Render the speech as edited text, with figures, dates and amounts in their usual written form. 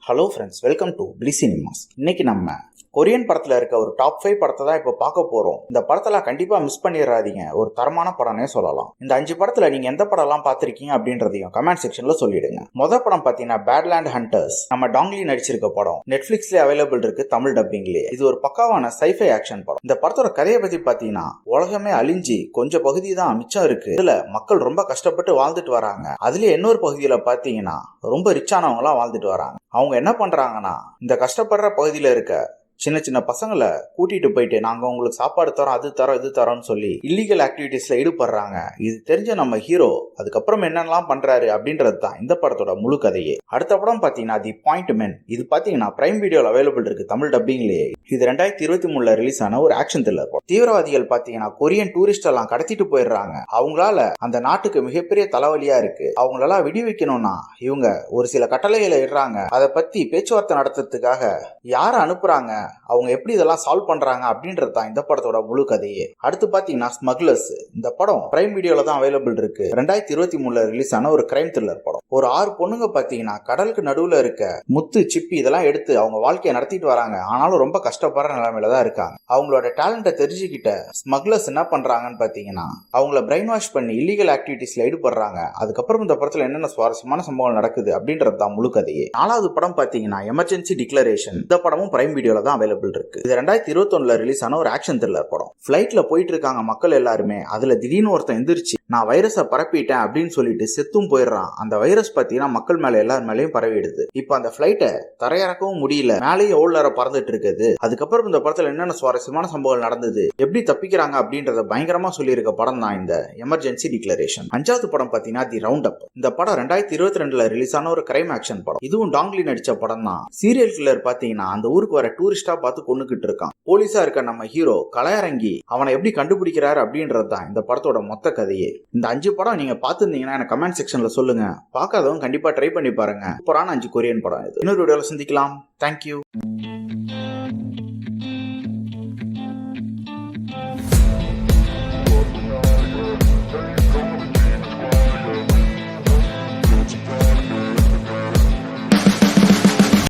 Hello friends, welcome to பிளி cinemas. இன்னைக்கு நம்ம கொரியன் படத்துல இருக்க ஒரு டாப் 5 படத்தை தான் இப்போ பார்க்க போறோம். இந்த படத்துல கண்டிப்பா மிஸ் பண்ணிடாதீங்க, ஒரு தரமான படம்னே சொல்லலாம். இந்த 5 படத்துல நீங்க எந்த படம் எல்லாம் பார்த்திருக்கீங்க அப்படின்றதையும் கமெண்ட் செக்ஷன்ல சொல்லிடுங்க. முதல் படம் பாத்தீங்கன்னா பேட்லேண்ட் ஹண்டர்ஸ். நம்ம டாங்லி நடிச்சிருக்க படம் நெட்ஃபிளிக்ஸ்ல அவைலபிள் இருக்கு, தமிழ் டப்பிங்லயே. இது ஒரு பக்காவான சைஃபை ஆக்ஷன் படம். இந்த படத்தோட கதையை பத்தி பாத்தீங்கன்னா, உலகமே அழிஞ்சு கொஞ்சம் பகுதி தான் மிச்சம் இருக்கு. இதுல மக்கள் ரொம்ப கஷ்டப்பட்டு வாழ்ந்துட்டு வராங்க. அதுலயே இன்னொரு பகுதியில பாத்தீங்கன்னா ரொம்ப ரிச்சானவங்களா வாழ்ந்துட்டு வராங்க. அவங்க என்ன பண்றாங்கன்னா, இந்த கஷ்டப்படுற பகுதியில இருக்க சின்ன சின்ன பசங்களை கூட்டிட்டு போயிட்டு நாங்க உங்களுக்கு சாப்பாடு தரோம், அது தரோம், இது தரோம்னு சொல்லி இல்லீகல் ஆக்டிவிட்டிஸ்ல ஈடுபடுறாங்க. இது தெரிஞ்ச நம்ம ஹீரோ அதுக்கப்புறம் என்னெல்லாம் பண்றாரு அப்படின்றது தான் இந்த படத்தோட முழு கதையே. அடுத்த படம் பாத்தீங்கன்னா தி பாயிண்ட் மென். இது பாத்தீங்கன்னா பிரைம் வீடியோல அவைலபிள் இருக்கு, தமிழ் டப்பிங்லயே. இது 2023 ரிலீஸ் ஆன ஒரு ஆக்ஷன் த்ரில்லர் படம். தீவிரவாதிகள் பாத்தீங்கன்னா கொரியன் டூரிஸ்ட் எல்லாம் கடத்திட்டு போயிடுறாங்க. அவங்களால அந்த நாட்டுக்கு மிகப்பெரிய தலைவலியா இருக்கு. அவங்களெல்லாம் விடுவிக்கணும்னா இவங்க ஒரு சில கட்டளைகளை இடுறாங்க. அதை பத்தி பேச்சுவார்த்தை நடத்துறதுக்காக யாரை அனுப்புறாங்க, அவங்க எப்படி இதெல்லாம் சால்வ் பண்றாங்க அப்படின்றது தான் இந்த படத்தோட முழு கதையே. அடுத்து பாத்தீங்கன்னா ஸ்மக்லர்ஸ். இந்த படம் பிரைம் வீடியோல தான் அவைலபிள் இருக்கு. 2023 ரிலீஸ் ஆன ஒரு கிரைம் த்ரில்லர் படம். ஒரு 6 பொண்ணுங்க பாத்தீங்கன்னா கடலுக்கு நடுவுல இருக்க முத்து, சிப்பி இதெல்லாம் எடுத்து அவங்க வாழ்க்கையை நடத்திட்டு வராங்க. ஆனாலும் ரொம்ப கஷ்டப்படுற நிலைமையில தான் இருக்காங்க. அவங்களோட டேலண்ட்டை தெரிஞ்சுக்கிட்ட ஸ்மக்லர்ஸ் என்ன பண்றாங்கன்னு பாத்தீங்கன்னா, அவங்கள பிரெயின் வாஷ் பண்ணி இல்லீகல் ஆக்டிவிட்டிஸ்ல ஈடுபடுறாங்க. அதுக்கப்புறம் இந்த படத்துல என்னென்ன சுவாரஸ்யமான சம்பவங்கள் நடக்குது அப்படின்றது தான் முழு கதையே. 4வது படம் பாத்தீங்கன்னா எமர்ஜென்சி டிக்ளரேஷன். இந்த படமும் பிரைம் வீடியோல தான் அவைலபிள் இருக்கு. இது 2021 ரிலீஸ் ஆன ஒரு ஆக்ஷன் த்ரில்லர் படம். ஃபிளைட்ல போயிட்டு இருக்காங்க மக்கள் எல்லாருமே. அதுல திடீர்னு ஒருத்தன் எந்திரிச்சு நான் வைரஸை பரப்பிட்டேன் அப்படின்னு சொல்லிட்டு செத்தும் போயிடுறான். அந்த வைரஸ் பாத்தீங்கன்னா மக்கள் மேல எல்லார் மேலயும் பரவிடுது. இப்ப அந்த பிளைட்டை தரையிறக்கவும் முடியல, மேலேயும் எவ்வளவு நேரம் பறந்துட்டு இருக்குது. அதுக்கப்புறம் இந்த படத்துல என்னென்ன சுவாரஸ்யமான சம்பவங்கள் நடந்தது, எப்படி தப்பிக்கிறாங்க அப்படின்றத பயங்கரமா சொல்லியிருக்க படம் தான் இந்த எமர்ஜென்சி டிக்ளரேஷன். 5வது படம் பாத்தீங்கன்னா தி ரவுண்ட் அப். இந்த படம் 2022 ரிலீஸ் ஆன ஒரு கிரைம் ஆக்ஷன் படம். இதுவும் டாங்லி நடிச்ச படம் தான். சீரியல் கில்லர் பாத்தீங்கன்னா அந்த ஊருக்கு வர டூரிஸ்டா பார்த்து கொண்டுகிட்டு இருக்கான். போலீஸா இருக்க நம்ம ஹீரோ கலையரங்கி அவனை எப்படி கண்டுபிடிக்கிறாரு அப்படின்றது தான் இந்த படத்தோட மொத்த கதையே. இந்த 5 படம் நீங்க பார்த்திருந்தீங்கன்னா எனக்கு கமெண்ட் செக்ஷன்ல சொல்லுங்க. பார்க்காதவங்க கண்டிப்பா ட்ரை பண்ணி பாருங்க. சூப்பரான 5 கொரியன் படம் இது. இன்னொரு வீடியோல சந்திக்கலாம். தேங்க்யூ.